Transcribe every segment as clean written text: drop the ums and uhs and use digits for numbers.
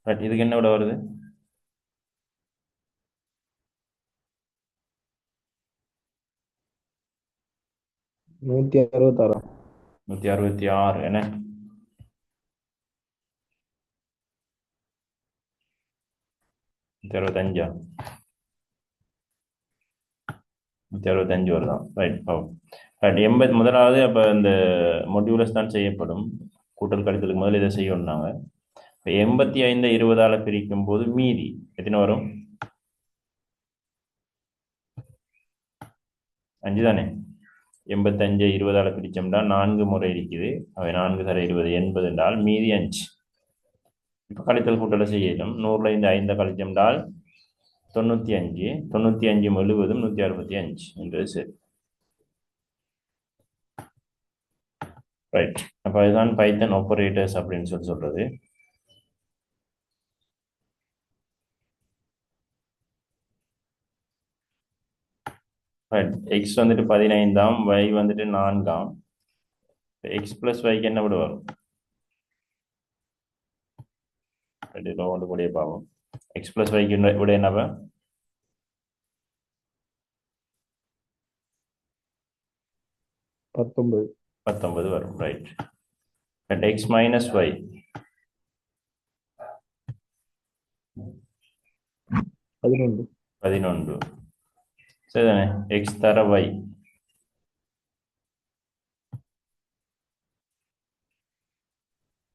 But இதுக்கு என்ன விட வருது? 166. 166 என்ன? 165. 165 வருதான். ரைட். ஓ ரைட். 80 முதலாவது அப்போ இந்த மொடியூலஸ் தான் செய்யப்படும். கூட்டல் கழித்தலுக்கு முதல்ல இதை செய்யணும் நாங்கள். இப்போ 85 20ஆல் பிரிக்கும் போது மீதி எத்தனை வரும்? 5 தானே. 85 20ஆல் பிரிச்சோம்னா 4 முறை இருக்குது. அவை 4 தர 20 80 என்றால் மீதி 5. இப்போ கழித்தல் கூட்டலை செய்யணும். 100ல் இந்த 5 கழிச்சோம்னால் 95. 95 முழுவதும் 165 என்றது சரி. ரைட். அப்போ அதுதான் பைத்தன் ஆப்பரேட்டர்ஸ் அப்படின்னு சொல்றது. ரைட். எக்ஸ் வந்துட்டு 15ஆம், y வந்துட்டு 4ஆம். எக்ஸ் பிளஸ் வைக்கு என்ன விட வரும்? ரைட். இதில் ஒன்று கூடிய பாவம். எக்ஸ் பிளஸ் வைக்கு விட என்னவா? 19. 19 வரும். Right. Right. X minus Y 11. 11. சரிதானே. எக்ஸ் தர y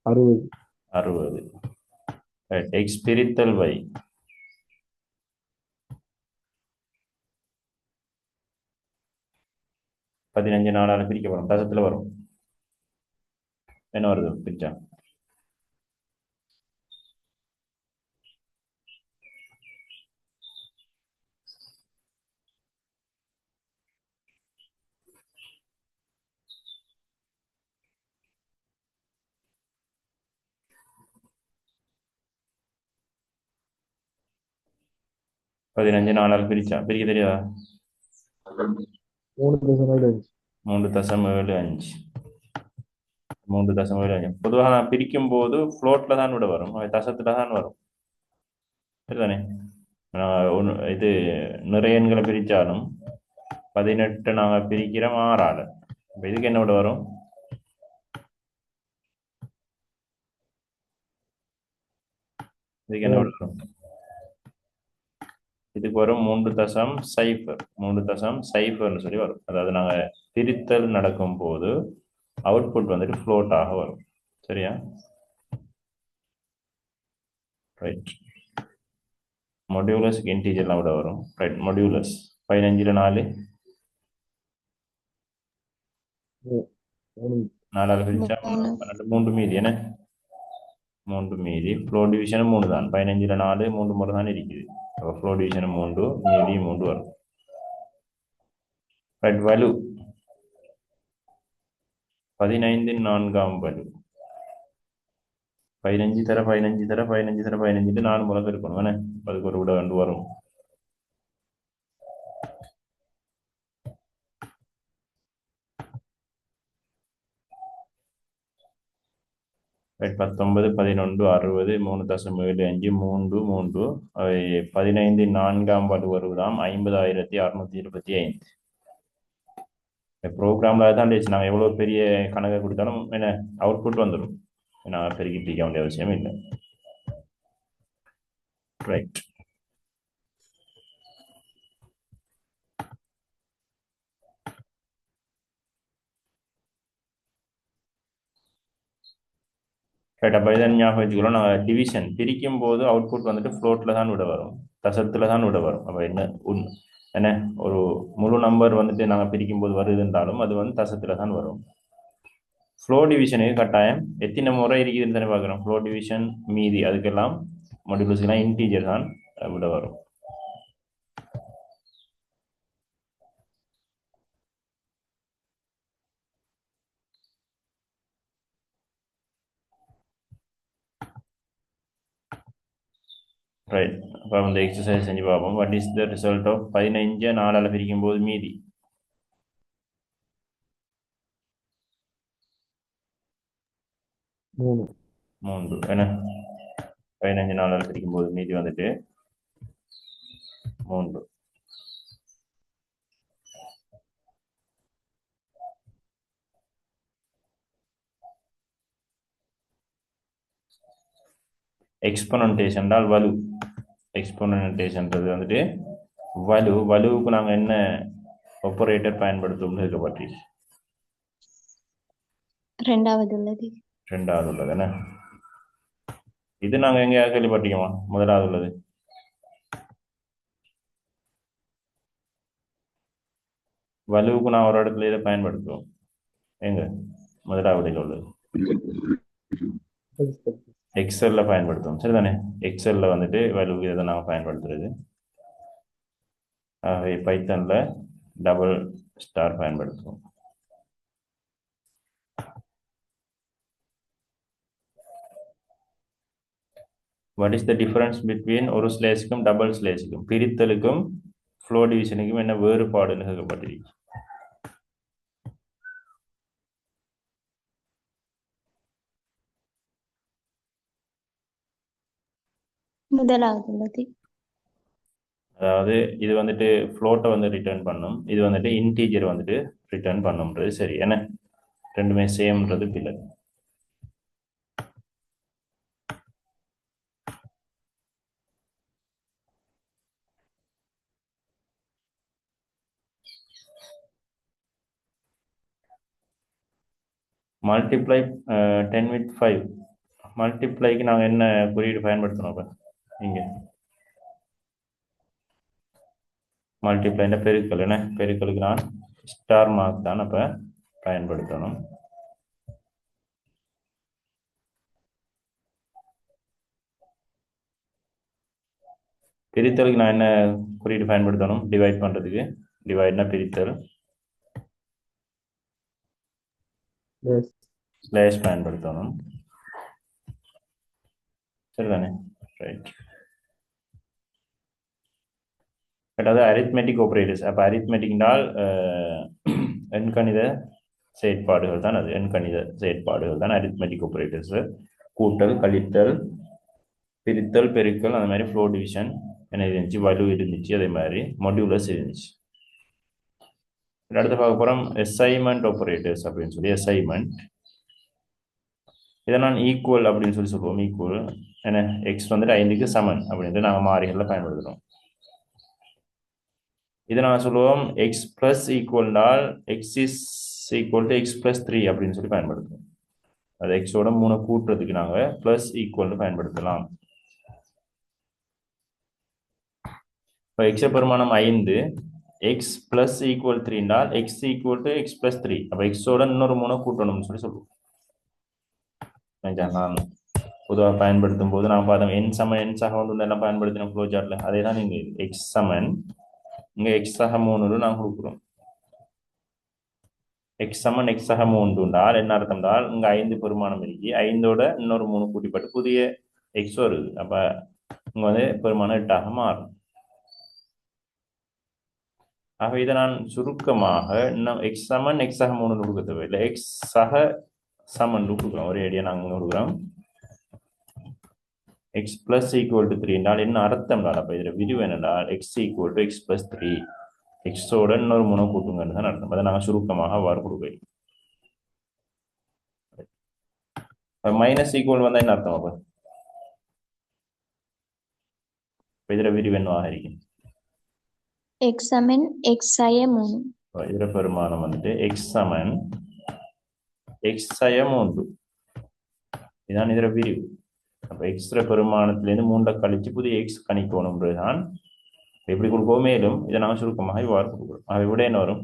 60. 60. ரைட். எக்ஸ் பிரித்தல் y 15 4ஆல் பிரிக்கப்படும். தசத்தில் வரும். என்ன வருது பிரிச்சா? 15 4ஆல் பிரிச்சா பிரிக்க தெரியாதா? 3.75. 3.75. 3.75. பொதுவாக நான் பிரிக்கும் போது ஃப்ளோட்டில் தான் விட வரும். அது தசத்தில் தான் வரும். சரிதானே. இது நிறைய எண்களை பிரித்தாலும் 18 நாங்கள் பிரிக்கிறோம் 6ஆல். இப்போ இதுக்கு என்ன விட வரும்? இதுக்கு என்ன 3. விட வரும்? இதுக்கு வரும் 3.0. 3.0 சொல்லி வரும். அதாவது நாங்கள் பிரித்தல் நடக்கும் போது அவுட்புட் வந்துட்டு ஃப்ளோட்டாக வரும். சரியா? ரைட். மொடியூலஸ் இன்டீஜர்லாம் விட வரும். ரைட். மொடியூலஸ் 15ல் 4 3. 4ஆல் பிரிச்சா 3 12 3 மீதி என்ன? 3 மீதி. ஃப்ளோ டிவிஷனும் 3 தான். 15ல் 4 3 முறை தான் இருக்குது. அப்போ ஃப்ளோ டிவிஷனும் 3 மீதி 3 வரும். ரைட். வலு 15 4ஆம் வலு 15 தர 15 தர 15 தர 15 4 முறை இருக்கணும் என்ன? அதுக்கு ஒரு விட வந்து வரும். ரைட். 19 11 60 3.75 3 3 அவை 15 4ஆம் வலு வருவதாம் 50,625. ப்ரோக்ராம்ல தான் நாங்கள் எவ்வளோ பெரிய கணக்கை கொடுத்தாலும் என்ன அவுட்புட் வந்துடும். நான் பெருக்கிட்டு இருக்க வேண்டிய அவசியம் இல்லை. ரைட். ரைட். அப்போ இதை ஞாபகம் வச்சுக்கிறோம். நாங்கள் டிவிஷன் பிரிக்கும் போது அவுட்புட் வந்துட்டு ஃப்ளோட்டில் தான் விட வரும். தசத்தில் தான் விட வரும். அப்போ என்ன என்ன ஒரு முழு நம்பர் வந்துட்டு நாங்கள் பிரிக்கும் போது வருதுன்றாலும் அது வந்து தசத்தில் தான் வரும். ஃப்ளோ டிவிஷனுக்கு கட்டாயம் எத்தனை முறை இருக்குதுன்னு தானே பார்க்குறோம். ஃப்ளோ டிவிஷன் மீதி அதுக்கெல்லாம் மாடுலஸ்க்கெல்லாம் இன்டீஜர் தான் விட வரும். ரைட். அப்போ அந்த எக்ஸசைஸ் செஞ்சு பார்ப்போம். What is the result of 15 4ஆல் பிரிக்கும் போது மீதி? 3. 3 என்ன? 15 நாளால் பிரிக்கும் போது மீதி வந்துட்டு 3. எக்ஸ்பொனன்டேஷன் என்றால் வலு. எக்ஸ்பொனன்டேஷன்றது வந்துட்டு வலுவுக்கு நாங்கள் என்ன ஆப்பரேட்டர் பயன்படுத்துவோம்னு இருக்க பற்றி ரெண்டாவது உள்ளது. என்ன இது நாங்கள் எங்கேயா கேள்விப்பட்டிருக்கோமா? முதலாவது உள்ளது வலுவுக்கு நான் ஒரு இடத்துல இதை பயன்படுத்துவோம். எங்க முதலாவதில் உள்ளது எக்ஸல்ல பயன்படுத்துவோம். சரிதானே? எக்ஸல்ல வந்துட்டு வலுவுக்கு இதை நாங்கள் பயன்படுத்துறது. ஆகவே பைத்தன்ல டபுள் ஸ்டார் பயன்படுத்துவோம். What is the difference between ஒரு ஸ்லேஸுக்கும் டபுள் ஸ்லேஸுக்கும்? பிரித்தலுக்கும் ஃப்ளோ டிவிஷனுக்கும் என்ன வேறுபாடுன்னு கேட்கப்பட்டிருக்கு. முதலாவது உள்ளது. அதாவது இது வந்துட்டு ஃப்ளோட்டை வந்து ரிட்டர்ன் பண்ணும், இது வந்துட்டு இன்டீஜர் வந்துட்டு ரிட்டர்ன் பண்ணும்ன்றது சரி. என்ன ரெண்டுமே சேம்ன்றது பிள்ளை. Multiply 10 with 5. மல்டிப்ளைக்கு நாங்கள் என்ன குறியீடு பயன்படுத்தணும்? அப்போ இங்கே மல்டிப்ளைன்ற பெருக்கல். என்ன பெருக்கலுக்கு நான் ஸ்டார் மார்க் தான் அப்போ பயன்படுத்தணும். பிரித்தலுக்கு நான் என்ன குறியீடு பயன்படுத்தணும்? டிவைட் பண்ணுறதுக்கு டிவைட்னா பிரித்தல், ஸ்லேஷ் பயன்படுத்தணும். சரிதானே? ரைட். அதாவது அரித்மெட்டிக் ஆப்பரேட்டர்ஸ். அப்போ அரித்மெட்டிக்னால் எண்கணித செயற்பாடுகள் தான். அது எண்கணித செயற்பாடுகள் தான் அரித்மெட்டிக் ஆப்பரேட்டர்ஸ். கூட்டல், கழித்தல், பிரித்தல், பெருக்கல், அந்த மாதிரி ஃப்ளோ டிவிஷன் என்ன இருந்துச்சு, வலு இருந்துச்சு, அதே மாதிரி மொடியூலஸ் இருந்துச்சு. அடுத்து பார்க்க போகிறோம் அசைன்மெண்ட் ஆப்பரேட்டர்ஸ் அப்படின்னு சொல்லி. அசைன்மெண்ட் இதை நான் ஈக்குவல் அப்படின்னு சொல்லி சொல்லுவோம். ஈக்குவல் என்ன எக்ஸ் வந்துட்டு 5க்கு சமன் அப்படின்ட்டு நாங்கள் மாறிகளில் பயன்படுத்துகிறோம். இதை நான் சொல்லுவோம் எக்ஸ் பிளஸ் ஈக்குவல்னால் x is equal to x plus 3 அப்படின்னு சொல்லி பயன்படுத்துவோம். அது எக்ஸோட 3 கூட்டுறதுக்கு நாங்கள் பிளஸ் ஈக்குவல் பயன்படுத்தலாம். இப்போ எக்ஸ பெருமானம் 5, X plus equal 3 X equal to x plus 3. அப்போ எக்ஸோட இன்னொரு 3 கூட்டணும்னு சொல்லி சொல்லுவோம். நான் பொதுவாக பயன்படுத்தும் போது நான் பார்த்தோம் என் சமன் என் சக ஒன்று எல்லாம் பயன்படுத்தின ஃப்ளோ சார்ட்ல. அதே தான் இங்கே எக்ஸ் சமன், இங்கே எக்ஸ் சக 3 நான் கொடுக்குறோம். எக்ஸ் சமன் எக்ஸ் சக 3 என்ன அர்த்தம்டால் இங்கே 5 பெருமானம் இருக்கு, 5ஓட இன்னொரு 3 கூட்டிப்பட்டு புதிய எக்ஸ் வருது. அப்போ இங்கே வந்து பெருமானம் 8ஆக மாறும். ஆக இதை நான் சுருக்கமாக இன்னும் எக்ஸ் சமன் எக்ஸ் சக 3 கொடுக்க தேவையில்லை, எக்ஸ் சக சமன் கொடுக்குறோம். ஒரே ஐடியா நாங்கள் கொடுக்குறோம். எக்ஸ் பிளஸ் ஈக்குவல் டு 3 என்றால் என்ன அர்த்தம்? அப்போ இதில் விரிவு என்னென்றால் X equal to x plus 3, எக்ஸோட இன்னொரு 3 கூட்டுங்கன்னு தான் அர்த்தம். அதை நாங்கள் சுருக்கமாக அவ்வாறு கொடுக்குறோம். மைனஸ் ஈக்குவல் வந்தால் என்ன அர்த்தம்? அப்போ இதில் விரிவு என்னவாக இருக்கும்? எக்ஸ் சமன் எக்ஸ் சய 3. இதில் பெருமானம் வந்துட்டு எக்ஸ் சமன் எக்ஸ் சய 3 இதுதான் இதில் விரிவு. அப்போ எக்ஸ்ட்ரா பெருமானத்திலேருந்து 3 கழிச்சு புதிய எக்ஸ் கணிக்கணும்ன்றதுதான் எப்படி கொடுப்போம். மேலும் இதை நாங்கள் சுருக்கமாக இவ்வாறு கொடுக்குறோம். அதை விட என்ன வரும்?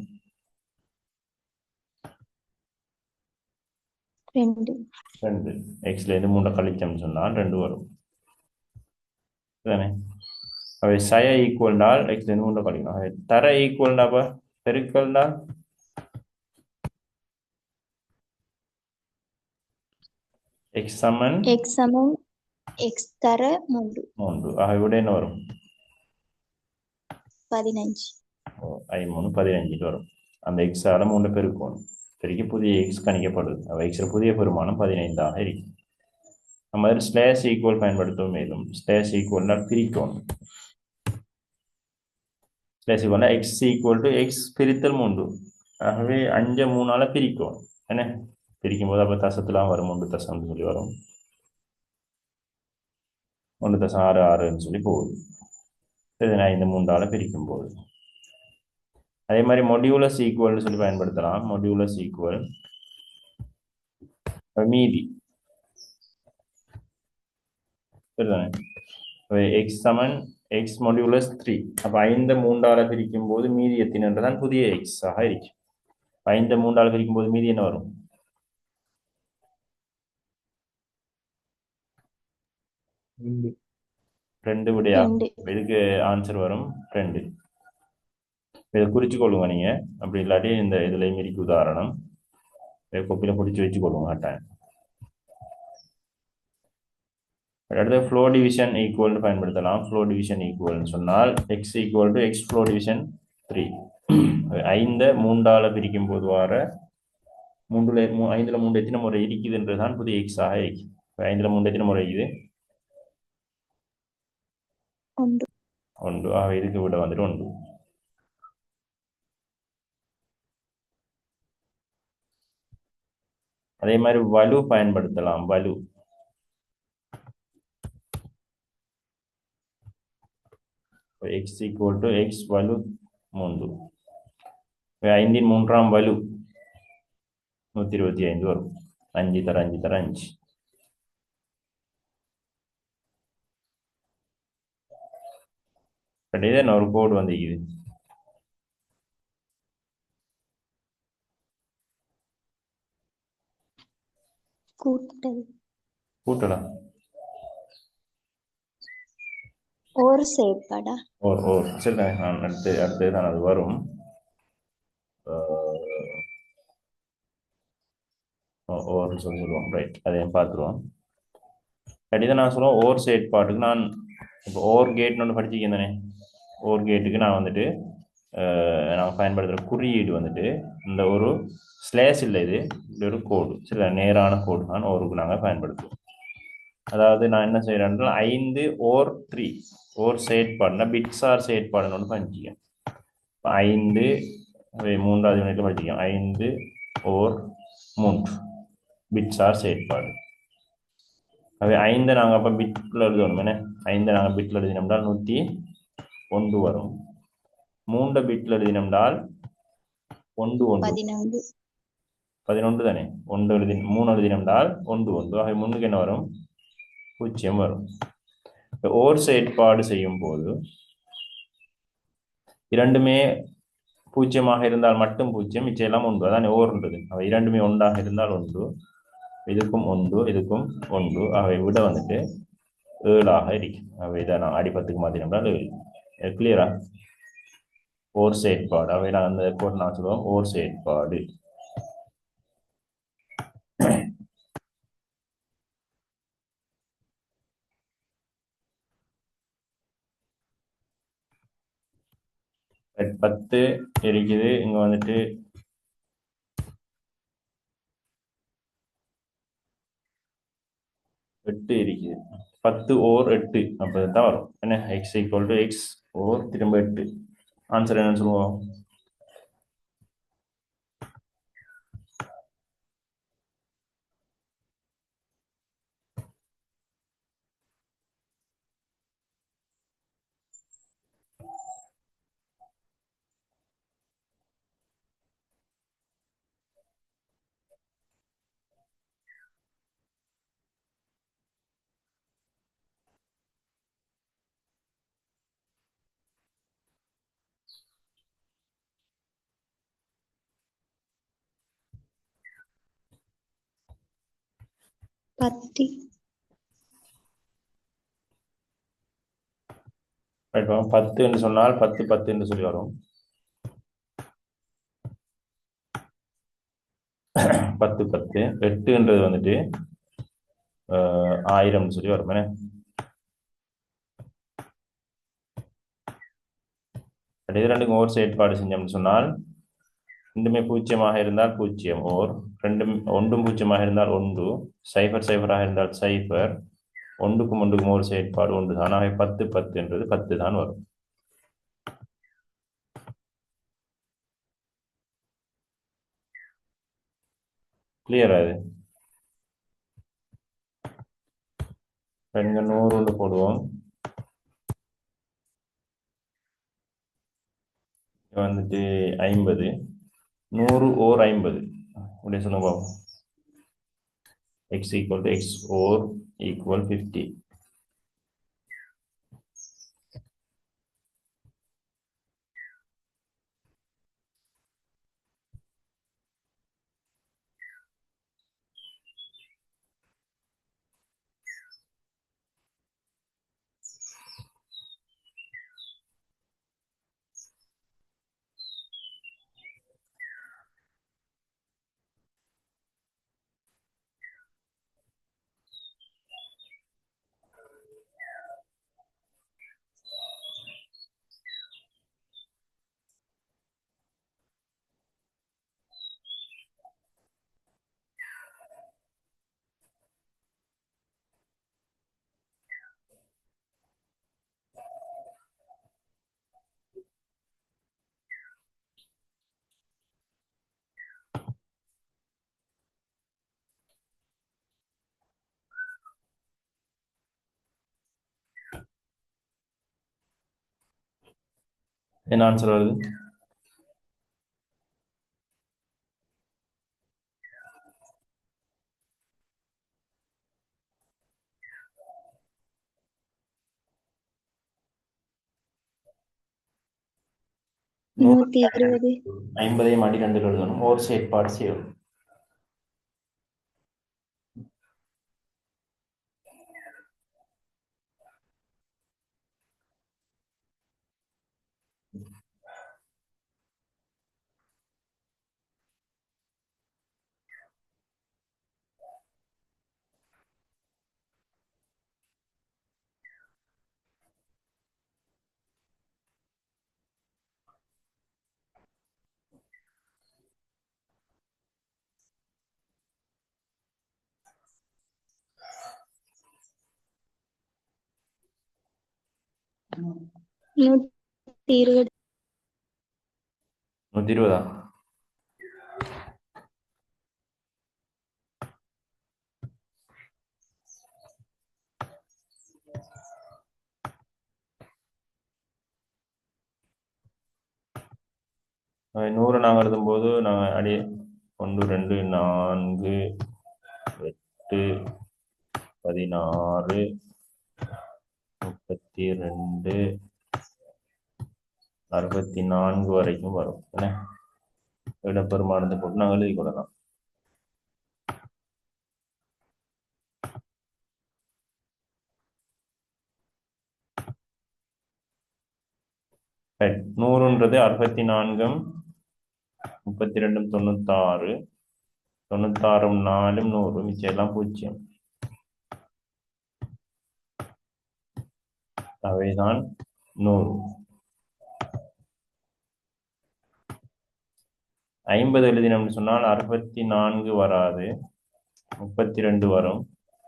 2. எக்ஸ்லேருந்து 3 கழிச்சோம்னு சொன்னால் 2 வரும். தானே? அவை சய ஈக்குவல்னால் எக்ஸ்லேருந்து 3 கழிக்கணும். அவை தர ஈக்குவல்னா அப்போ பெருக்கல்னா எக்ஸ் சமன் எக்ஸ் தர 3. ஆக விட என்ன வரும்? 15. 3 15 வரும். அந்த எக்ஸால 3 பெருக்கணும். பெருக்கி புதிய எக்ஸ் கணிக்கப்படுது. அவ எக்ஸ்ல புதிய பெருமானம் 15ஆக இருக்கு. நம்ம அதில் ஸ்லேஷ் ஈக்குவல் பயன்படுத்தவும் மேலும் ஸ்லேஷ் ஈக்குவல்னா பிரிக்கணும். ஸ்லேஷ் ஈக்குவல்னா எக்ஸ் ஈக்குவல் டு எக்ஸ் பிரித்தல் 3. ஆகவே 5 3ஆல பிரிக்கும் என்ன பிரிக்கும் போது அப்போ தசத்துலாம் வரும் 1 தசம் சொல்லி வரும் 1.66 சொல்லி போகுது. இது நான் இந்த 3ஆல பிரிக்கும் போது அதே மாதிரி மொடியூலஸ் ஈக்குவல்னு சொல்லி பயன்படுத்தலாம். மொடியூலஸ் ஈக்குவல் மீதி சரிதானே. எக்ஸ் சமன் எக்ஸ் மொடியூலஸ் 3. அப்போ 5 3ஆல பிரிக்கும் போது மீதி எத்தனைன்றதான் புதிய எக்ஸ் ஆக இருக்கு. 5 3ஆல பிரிக்கும் போது மீதி என்ன வரும்? 2 விடையா. 2. இதுக்கு ஆன்சர் வரும் 2. இதை குறிச்சு கொள்ளுங்க நீங்க. அப்படி இல்லாட்டி இந்த இதுல இருக்கு உதாரணம் கொப்பில பிடிச்சி வச்சு கொள்ளுங்க டைம். அடுத்து ஃப்ளோ டிவிஷன் ஈக்குவல்னு பயன்படுத்தலாம். ஃப்ளோ டிவிஷன் ஈக்குவல்னு சொன்னால் X equal to X flow division 3. 5 3ஆல பிரிக்கும் போது வர 5ல் 3 எத்தனை முறை இருக்குதுன்றதுதான் புதிய எக்ஸ் ஆக இருக்கு. 5ல் 3 எத்தனை முறை இருக்குது? 1. ஆக இதுக்கு விட வந்துட்டு 1. அதே மாதிரி வலு பயன்படுத்தலாம். வலு எக்ஸ் ஈக்குவல் டு எக்ஸ் வலு 3. 5 3ஆம் வலு 125 வரும். 5 தர 5 தர 5. இதை ஒரு கோடு வந்துக்குது. கூட்டலாம் ஒரு செயற்பாடா சரி நான் அடுத்து தான் அது வரும். ஓர்னு சொல்லுவோம். ரைட், அதையும் பார்த்துருவோம். இதை நான் சொல்லுவோம் ஓர் செயற்பாட்டுக்கு நான் இப்போ ஓர் கேட்னு ஒன்று படிச்சிருக்கேன் தானே. ஓர் கேட்டுக்கு நான் வந்துட்டு நான் பயன்படுத்துகிற குறியீடு வந்துட்டு இந்த ஒரு ஸ்லேஷ் இல்லை, இது ஒரு கோடு. சில நேரான கோடு தான் ஓருக்கு நாங்கள் பயன்படுத்துவோம். அதாவது நான் என்ன செய்கிறேன்னா 5 ஓர் 3 ஓர் செயற்பாடுனா பிட்ஸார் செயற்பாடுன்னு ஒன்று பண்ணிச்சிக்கேன். 5 3வது யூனிட்ல படிச்சிக்கேன். 5 ஓர் 3 பிட்ஸார் செயற்பாடு. அவை 5 நாங்கள் அப்போ பிட்டில் எழுதணும். என்ன 5 நாங்கள் பிட்டில் எழுதினோம்னால் 101 வரும். 3 பிட்டில் எழுதினோம்னால் 11 11 தானே. 3 எழுதினோம்னால் 11. ஆகவே முன்னுக்கு என்ன வரும்? 0 வரும். ஓர் செயற்பாடு செய்யும் போது இரண்டுமே 0 இருந்தால் மட்டும் 0, மிச்சம் எல்லாம் 1. அதான் ஓர்ன்றது. அவை இரண்டுமே 1 இருந்தால் 1. இதுக்கும் 1 இதுக்கும் 1. அவை விட வந்துட்டு 7 இருக்கு. அவை இதை நான் அடிப்பத்துக்கு மாற்றினோம்னா 7. கிளியரா? ஓர் செயற்பாடு. அவை நான் அந்த கோட் நான் சொல்லுவோம் ஓர் செயற்பாடு. பத்து இருக்குது. இங்க வந்துட்டு 8 இருக்குது. 10 ஓர் 8 அப்படிதான் வரும். என்ன எக்ஸ் ஈக்குவல் டு எக்ஸ் ஓர் திரும்ப 8. ஆன்சர் என்னன்னு சொல்லுவோம்? பத்து. 10 என்று சொன்னால் 10 10 என்று சொல்லி வரும். 10 10. 8ன்றது வந்துட்டு 1000 சொல்லி வரும். என்ன இது ரெண்டுக்கும் ஓர் செயற்பாடு செஞ்சோம்னு சொன்னால் ரெண்டுமே பூஜ்ஜியமாக இருந்தால் பூஜ்ஜியம் ஓர் ரெண்டும் ஒன்றும் பூஜ்ஜியமாக இருந்தால் ஒன்று சைபர் சைபராக இருந்தால் சைபர் ஒன்றுக்கும் ஒன்றுக்கும் ஒரு செயற்பாடு ஒன்று தான் ஆகவே 10 10 என்றது 10 தான் வரும். கிளியரா இது? இங்க 100 ஒன்று போடுவோம். வந்துட்டு 50 100 ஓர் 50 அப்படியே சொல்லுங்க பாப்போம். x equal to x wore equal 50. என்ன ஆன்சர் வருது? நூறு 120 50ஐயும் அடி 2 எழுதணும் ஓர் செயற்பாடு செய்யணும். நூத்தி இருபது 120 100 நாங்கள் எழுதும்போது நாங்கள் அடி 1 2 4 8 16 32 64 வரைக்கும் வரும். என்ன இடப்பெருமானத்தை போட்டு நாங்கள் எழுதி கொள்ளலாம். ரைட் 100ன்றது 64 32 96 96 4 100 மிச்சம் எல்லாம் பூஜ்ஜியம். அவைதான் 100. 50 எழுதினோம்னு சொன்னால் 64 வராது 32 வரும்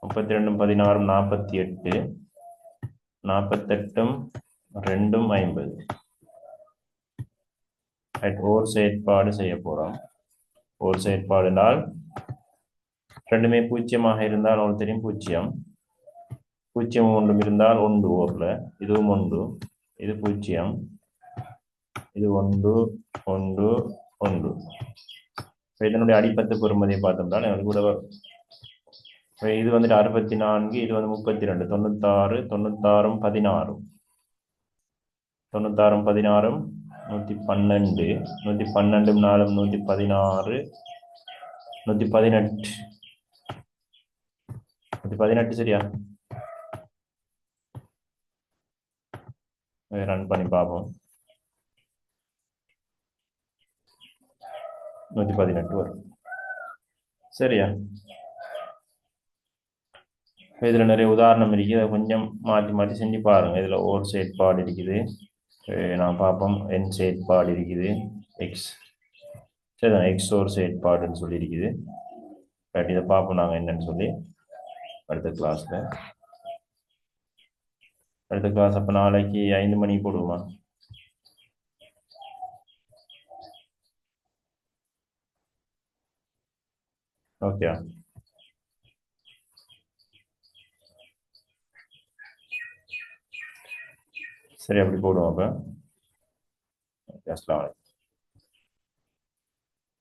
32 16 48 48 2 50. ஓர் செயற்பாடு செய்ய போறோம். ஓர் செயற்பாடுனால் ரெண்டுமே பூஜ்ஜியமாக இருந்தால் ஒன்று தெரியும் பூஜ்ஜியம் பூஜ்ஜியம் ஒன்றும் இருந்தால் ஒன்று ஓர்ல இதுவும் ஒன்று இது பூஜ்ஜியம் இது ஒன்று ஒன்று ஒன்று. இதனுடைய அடிப்பத்து பெறுமதியை பார்த்தோம்னா எனக்கு கூட வரும். இது வந்துட்டு 64 இது வந்து 32 96 96 16 96 16 112 112 4 116 118 118 சரியா? ரன் பண்ணி பார்ப்போம். 118 வரும் சரியா? இதுல நிறைய உதாரணம் இருக்குது. அதை கொஞ்சம் மாற்றி மாற்றி செஞ்சு பாருங்க. இதுல ஓர் செயற்பாடு இருக்குது. நான் பார்ப்போம். என் செயற்பாடு இருக்குது. எக்ஸ் சரிதான் எக்ஸோர் செயற்பாடுன்னு சொல்லியிருக்குது. பட் இதை பார்ப்போம் நாங்கள் என்னன்னு சொல்லி அடுத்த கிளாஸில். அடுத்த கிளாஸ் அப்போ நாளைக்கு 5 மணிக்கு போடுவோமா? ஓகே, சரி அப்படி போடுவோம் அப்போ. அஸ்ஸலாமு அலைக்கும்.